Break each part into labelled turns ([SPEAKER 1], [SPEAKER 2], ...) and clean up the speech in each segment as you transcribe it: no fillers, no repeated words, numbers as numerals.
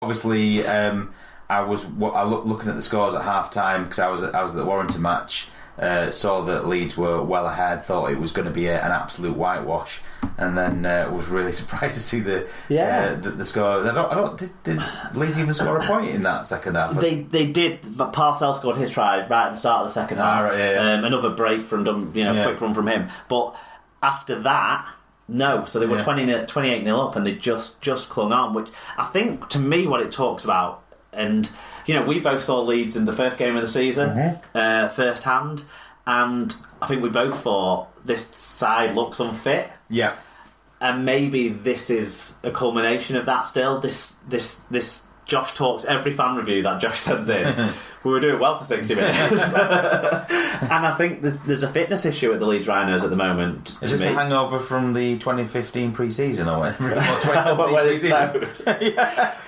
[SPEAKER 1] Obviously, I was looking at the scores at half time because I was at the Warrington match. Saw that Leeds were well ahead. Thought it was going to be an absolute whitewash, and then was really surprised to see the score. Did Leeds even score a point in that second half?
[SPEAKER 2] They did, but Parcell scored his try right at the start of the second half.
[SPEAKER 1] Right,
[SPEAKER 2] another break from quick run from him. But after that, no. So they were 28-0 up, and they just clung on. Which I think, to me, what it talks about. And, we both saw Leeds in the first game of the season, first hand, and I think we both thought this side looks unfit.
[SPEAKER 1] Yeah.
[SPEAKER 2] And maybe this is a culmination of that still. This Josh talks, every fan review that Josh sends in, we were doing well for 60 minutes. And I think there's a fitness issue at the Leeds Rhinos at the moment.
[SPEAKER 1] Is this a hangover from the 2015 pre-season or whatever?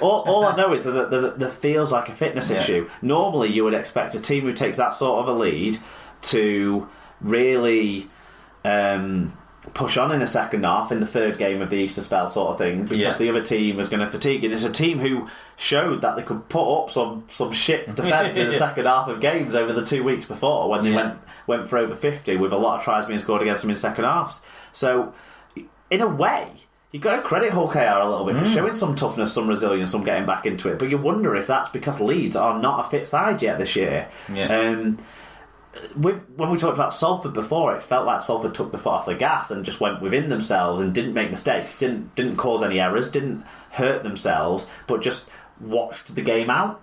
[SPEAKER 2] All I know is there feels like a fitness issue. Normally you would expect a team who takes that sort of a lead to really push on in the second half in the third game of the Easter spell sort of thing, because the other team was going to fatigue. And it's a team who showed that they could put up some shit defence in the second half of games over the 2 weeks before, when they went for over 50 with a lot of tries being scored against them in second halves. So in a way you've got to credit Hull KR a little bit for showing some toughness, some resilience, some getting back into it. But you wonder if that's because Leeds are not a fit side yet this year. When we talked about Salford before, it felt like Salford took the foot off the gas and just went within themselves and didn't make mistakes, didn't cause any errors, didn't hurt themselves, but just watched the game out.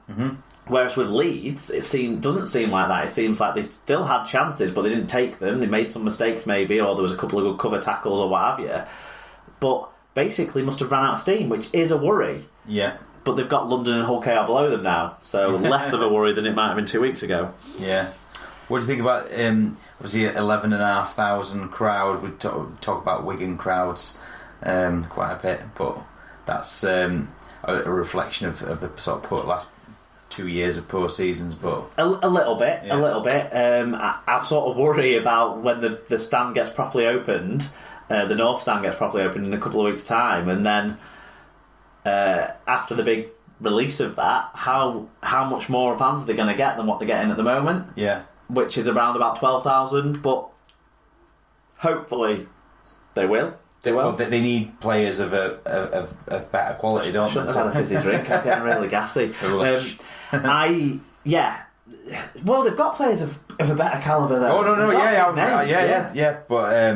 [SPEAKER 2] Whereas with Leeds, doesn't seem like that. It seems like they still had chances, but they didn't take them. They made some mistakes maybe, or there was a couple of good cover tackles or what have you. But basically must have ran out of steam, which is a worry.
[SPEAKER 1] Yeah.
[SPEAKER 2] But they've got London and Hull KR below them now, so less of a worry than it might have been 2 weeks ago.
[SPEAKER 1] Yeah. What do you think about, obviously, 11,500 crowd? We talk about Wigan crowds quite a bit, but that's a reflection of the sort of last 2 years of poor seasons. But
[SPEAKER 2] a little bit. I sort of worry about when the stand gets properly opened, the North stand gets properly opened in a couple of weeks' time, and then after the big release of that, how much more fans are they going to get than what they're getting at the moment?
[SPEAKER 1] Yeah.
[SPEAKER 2] Which is around about 12,000, but hopefully they will.
[SPEAKER 1] Well, they need players of better quality, don't they?
[SPEAKER 2] Shouldn't have had a fizzy drink. I'm getting really gassy. Well, they've got players of a better calibre than.
[SPEAKER 1] Oh no, yeah. But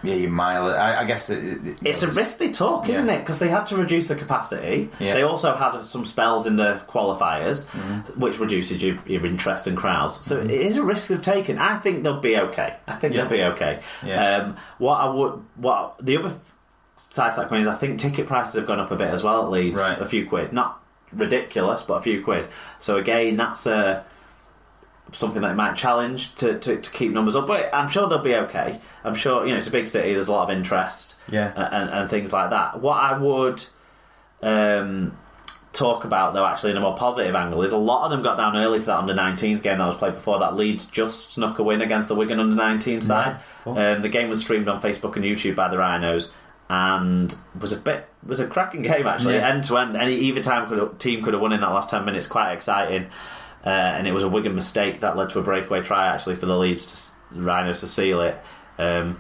[SPEAKER 1] your mile. I guess
[SPEAKER 2] it's a risk they took, isn't it? Because they had to reduce the capacity. Yeah. They also had some spells in the qualifiers, which reduces your interest in crowds. So it is a risk they've taken. I think they'll be okay. They'll be okay. Yeah. What the other side to that coin is, I think ticket prices have gone up a bit as well at Leeds.
[SPEAKER 1] Right.
[SPEAKER 2] A few quid, not ridiculous, but a few quid. So again, that's something that might challenge to keep numbers up, but I'm sure they'll be okay. I'm sure, it's a big city, there's a lot of interest, and things like that. What I would talk about, though, actually in a more positive angle, is a lot of them got down early for that under-19s game that was played before that. Leeds just snuck a win against the Wigan under-19 side. Cool. The game was streamed on Facebook and YouTube by the Rhinos, and was a cracking game, actually, end to end. Either team could have won in that last 10 minutes. Quite exciting. And it was a Wigan mistake that led to a breakaway try, actually, for the Leeds Rhinos to seal it in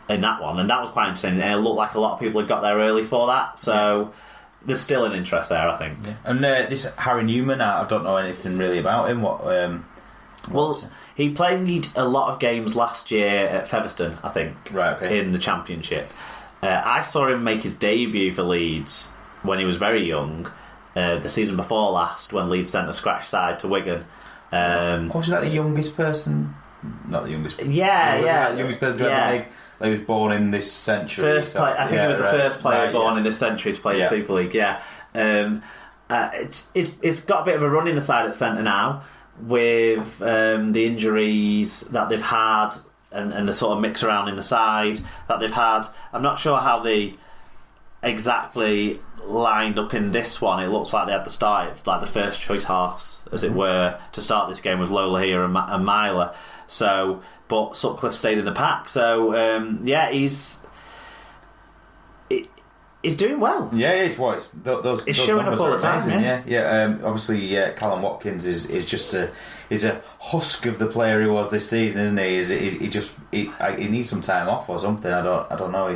[SPEAKER 2] that one, and that was quite interesting. And it looked like a lot of people had got there early for that, so there's still an interest there, I think. Yeah.
[SPEAKER 1] And this Harry Newman, I don't know anything really about him.
[SPEAKER 2] He played a lot of games last year at Featherstone, I think, in the Championship. I saw him make his debut for Leeds when he was very young. The season before last, when Leeds sent a scratch side to Wigan.
[SPEAKER 1] Was that the youngest person? Not the youngest.
[SPEAKER 2] The
[SPEAKER 1] youngest person to ever make. He was born in this century.
[SPEAKER 2] I think he was the first player born in this century to play the Super League. Yeah, it's got a bit of a run in the side at centre now, with the injuries that they've had and the sort of mix around in the side that they've had. I'm not sure how they exactly lined up in this one. It looks like they had the start, like the first choice halves, as it were, to start this game with Lola here and Myler. So, but Sutcliffe stayed in the pack. So, he's doing well.
[SPEAKER 1] Yeah, it's what it's those.
[SPEAKER 2] He's
[SPEAKER 1] those
[SPEAKER 2] showing up all the time.
[SPEAKER 1] Amazing. Yeah. Obviously, Callum Watkins is just he's a husk of the player he was this season, isn't he? He needs some time off or something. I don't know.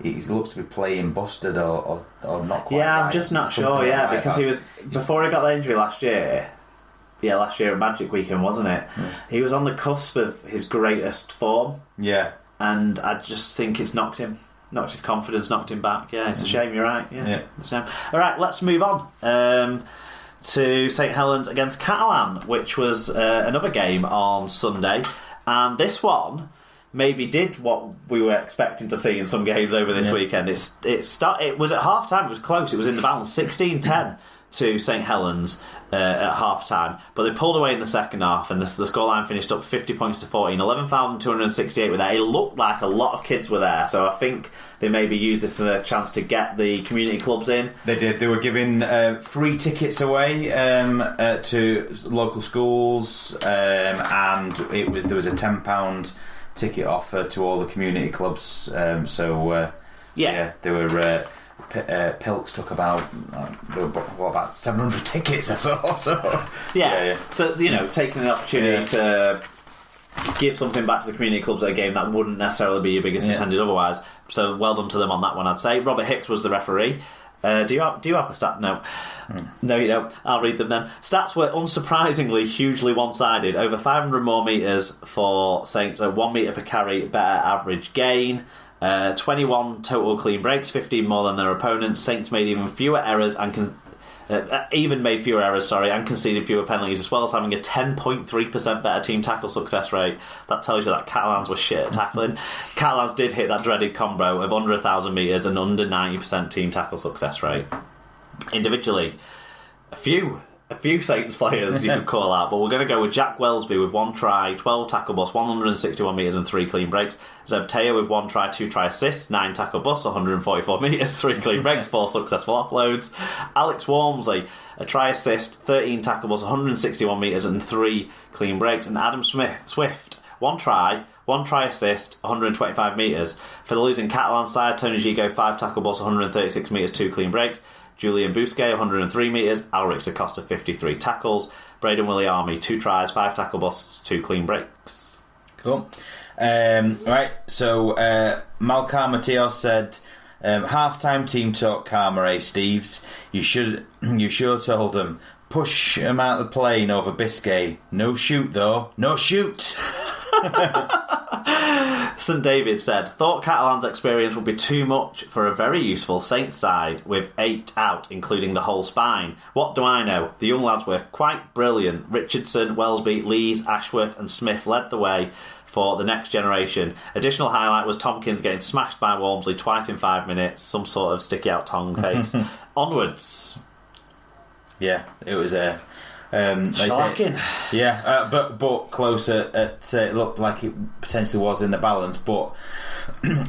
[SPEAKER 1] He looks to be playing busted or not quite.
[SPEAKER 2] Yeah,
[SPEAKER 1] right.
[SPEAKER 2] I'm just not
[SPEAKER 1] Something
[SPEAKER 2] sure. Yeah,
[SPEAKER 1] like
[SPEAKER 2] because
[SPEAKER 1] that.
[SPEAKER 2] he was before he got that injury last year. Yeah, last year at Magic Weekend, wasn't it? He was on the cusp of his greatest form.
[SPEAKER 1] Yeah.
[SPEAKER 2] And I just think it's knocked his confidence, knocked him back. Yeah, it's a shame. You're right. Yeah. It's a shame. All right, let's move on to St Helens against Catalan, which was another game on Sunday, and this one maybe did what we were expecting to see in some games over this weekend. It was at half time. It was close. It was in the balance, 16-10 to St Helens at half time, but they pulled away in the second half, and the scoreline finished up 50 points to 14. 11,268 were there. It looked like a lot of kids were there, so I think they maybe used this as a chance to get the community clubs in.
[SPEAKER 1] They did. They were giving free tickets away to local schools, and there was a £10 ticket offer to all the community clubs. They were. Pilks took about 700 tickets or so.
[SPEAKER 2] So taking an opportunity to give something back to the community clubs at a game that wouldn't necessarily be your biggest intended otherwise. So well done to them on that one, I'd say. Robert Hicks was the referee. Do you have the stat? No. No, you don't. I'll read them then. Stats were unsurprisingly hugely one-sided. Over 500 more metres for Saints, 1 metre per carry, better average gain. 21 total clean breaks, 15 more than their opponents. Saints made even fewer errors and conceded fewer penalties, as well as having a 10.3% better team tackle success rate. That tells you that Catalans were shit at tackling. Catalans did hit that dreaded combo of under 1,000 metres and under 90% team tackle success rate. Individually, a few Saints players you could call out, but we're going to go with Jack Wellesby with 1 try, 12 tackle busts, 161 metres and 3 clean breaks. Zeb Taylor with 1 try, 2 try assists, 9 tackle busts, 144 metres, 3 clean breaks, 4 successful offloads. Alex Walmsley, a try assist, 13 tackle busts, 161 metres and 3 clean breaks. And Adam Swift, 1 try, 1 try assist, 125 metres. For the losing Catalan side, Tony Gigo, 5 tackle busts, 136 metres, 2 clean breaks. Julian Bousquet, 103 metres. Alric da Costa, 53 tackles. Braden Williami, 2 tries, 5 tackle busts, 2 clean breaks.
[SPEAKER 1] Cool. Right, so Malcar Mateos said, half-time team talk karma, Steves. You sure told them. Push him out of the plane over Biscay. No shoot, though. No shoot!
[SPEAKER 2] St David said, thought Catalan's experience would be too much for a very useful Saints side with 8 out, including the whole spine. What do I know? The young lads were quite brilliant. Richardson, Wellesby, Lees, Ashworth and Smith led the way for the next generation. Additional highlight was Tompkins getting smashed by Walmsley twice in 5 minutes. Some sort of sticky out tongue face. Onwards.
[SPEAKER 1] Yeah, it was a...
[SPEAKER 2] shocking.
[SPEAKER 1] But closer. It looked like it potentially was in the balance. But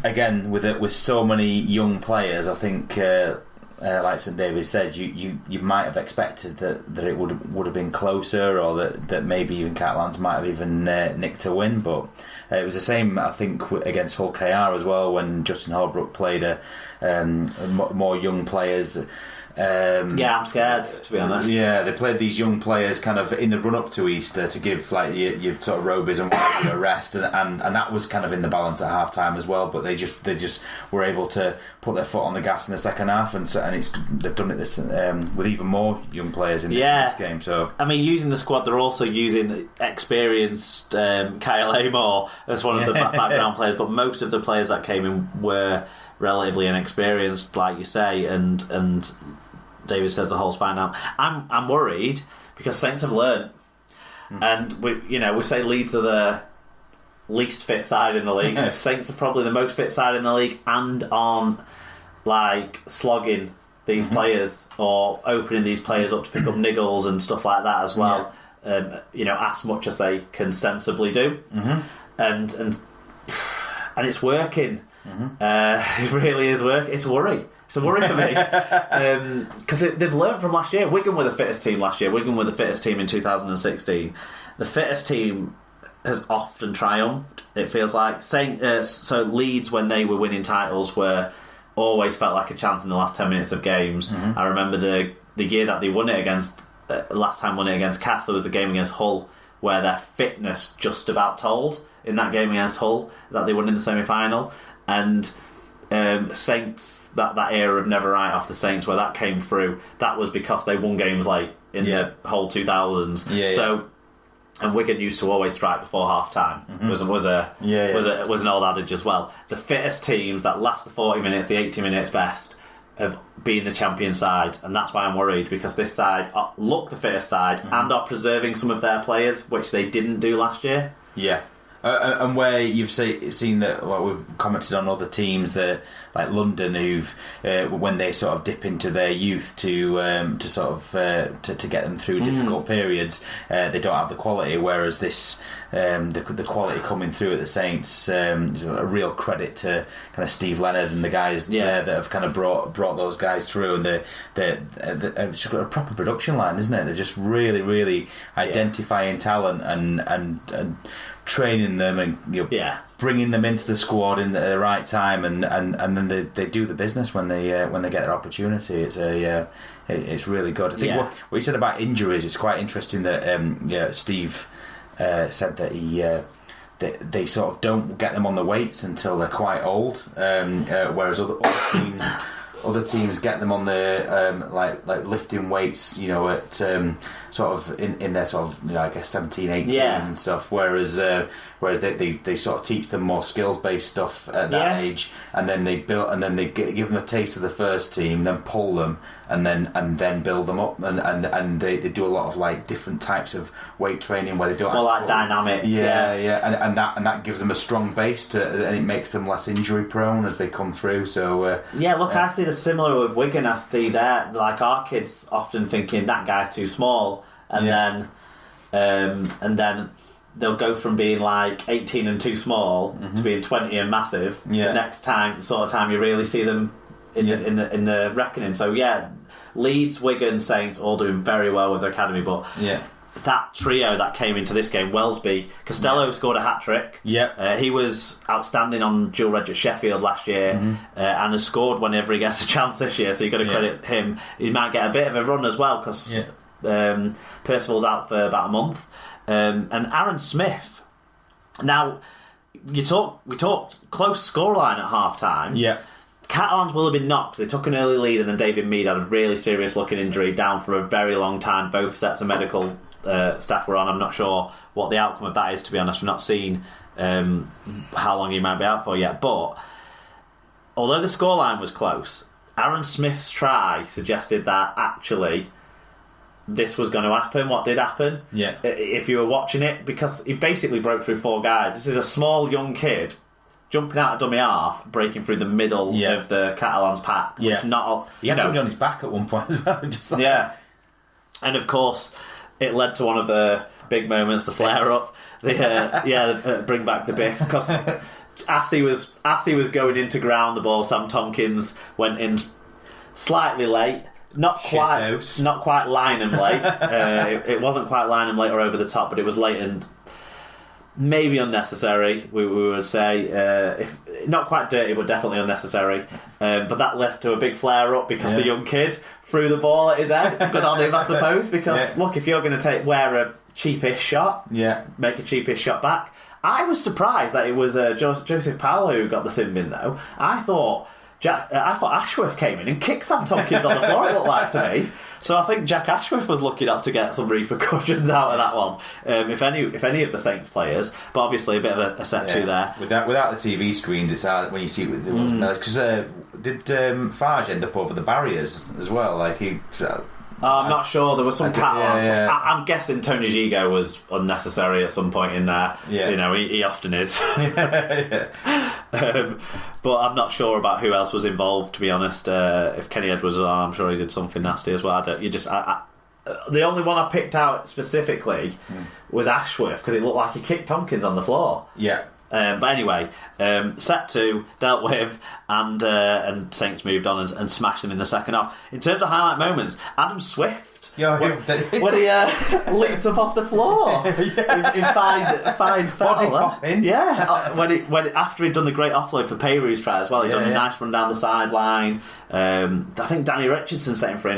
[SPEAKER 1] again, with so many young players, I think, like St David said, you might have expected that it would have been closer, or that maybe even Catalans might have even nicked a win. But it was the same, I think, against Hull KR as well, when Justin Holbrook played more young players.
[SPEAKER 2] I'm scared, to be honest.
[SPEAKER 1] Yeah, they played these young players kind of in the run-up to Easter to give like your sort of Robies and a rest, and that was kind of in the balance at half-time as well. But they just were able to put their foot on the gas in the second half, and they've done it with even more young players in this game. So I
[SPEAKER 2] mean, using the squad, they're also using experienced Kyle Amor as one of the background players, but most of the players that came in were relatively inexperienced, like you say, and David says the whole spine now. I'm worried because Saints have learned, and we say Leeds are the least fit side in the league. Saints are probably the most fit side in the league, and on like slogging these players or opening these players up to pick up niggles and stuff like that as well. As much as they can sensibly do, and it's working. It really is work. It's a worry. It's a worry for me because they've learned from last year. Wigan were the fittest team last year. Wigan were the fittest team in 2016. The fittest team has often triumphed. It feels like so Leeds, when they were winning titles, were always felt like a chance in the last 10 minutes of games. I remember the year that they won it against, last time won it against Castle, there was a game against Hull where their fitness just about told in that game against Hull that they won in the semi-final. And Saints, that era of Never Write Off the Saints, where that came through, that was because they won games late in the whole 2000s. And Wigan used to always strike before half time. Was an old adage as well. The fittest teams that last the 40 minutes, the 80 minutes best, have been the champion side, and that's why I'm worried, because this side look the fittest side and are preserving some of their players, which they didn't do last year.
[SPEAKER 1] Yeah. And where you've seen that, like we've commented on other teams that, like London, who've when they sort of dip into their youth to get them through difficult periods, they don't have the quality. Whereas this, the quality coming through at the Saints is a real credit to kind of Steve Leonard and the guys there that have kind of brought those guys through. And they've just got a proper production line, isn't it? They're just really identifying talent and training them and bringing them into the squad in the right time, and then they do the business when they get their opportunity. It's really good. I think what you said about injuries, it's quite interesting that Steve said that they sort of don't get them on the weights until they're quite old, whereas other teams get them on the like lifting weights, at sort of in their sort of I guess 17, 18 and stuff. Whereas they sort of teach them more skills based stuff at that age, and then they give them a taste of the first team, then pull them, and then build them up, and they do a lot of like different types of weight training where they don't
[SPEAKER 2] more like dynamic,
[SPEAKER 1] and that gives them a strong base and it makes them less injury prone as they come through. So
[SPEAKER 2] I see the similar with Wigan. I see that like our kids often thinking that guy's too small, and then they'll go from being like 18 and too small to being 20 and massive. The next time you really see them in the reckoning. So Leeds, Wigan, Saints all doing very well with their academy, but that trio that came into this game, Wellesby, Costello scored a hat-trick. He was outstanding on dual reg at Sheffield last year, and has scored whenever he gets a chance this year, so you've got to credit him. He might get a bit of a run as well, because Percival's out for about a month. And Aaron Smith. Now, we talked close scoreline at half-time. Catalans will have been knocked. They took an early lead, and then David Mead had a really serious looking injury, down for a very long time. Both sets of medical staff were on. I'm not sure what the outcome of that is, to be honest. We've not seen how long he might be out for yet. But although the scoreline was close, Aaron Smith's try suggested that actually this was going to happen. What did happen? If you were watching it, because he basically broke through four guys. This is a small young kid jumping out of dummy half, breaking through the middle of the Catalans pack.
[SPEAKER 1] He had somebody on his back at one point as well. Just like
[SPEAKER 2] and of course, it led to one of the big moments, the flare up. Bring back the biff, because as he was going into ground the ball, Sam Tompkins went in slightly late. Not quite line and late. It wasn't quite line and late or over the top, but it was late and maybe unnecessary. We would say, if not quite dirty, but definitely unnecessary. But that led to a big flare up because the young kid threw the ball at his head. Good on him, I suppose. Because look, if you're going to wear a cheapish shot, make a cheapish shot back. I was surprised that it was Joseph Powell who got the sin bin, though. I thought Ashworth came in and kicked Sam Tompkins on the floor, it looked like to me. So I think Jack Ashworth was lucky enough to get some repercussions out of that one. If any of the Saints players, but obviously a bit of a set to there.
[SPEAKER 1] Without the TV screens, it's hard when you see it. Because did Farge end up over the barriers as well? Like he.
[SPEAKER 2] I'm not sure. There was some Catalans. I'm guessing Tony Gigo was unnecessary at some point in there. He often is. But I'm not sure about who else was involved, to be honest. If Kenny Edwards was on, I'm sure he did something nasty as well. The only one I picked out specifically was Ashworth, because it looked like he kicked Tompkins on the floor. But anyway, set 2 dealt with, and Saints moved on and smashed them in the second half. In terms of highlight moments, Adam Swift. When he leaped up off the floor in fine fell. Yeah, when after he'd done the great offload for Peyru's try as well, he'd done a nice run down the sideline. I think Danny Richardson set him for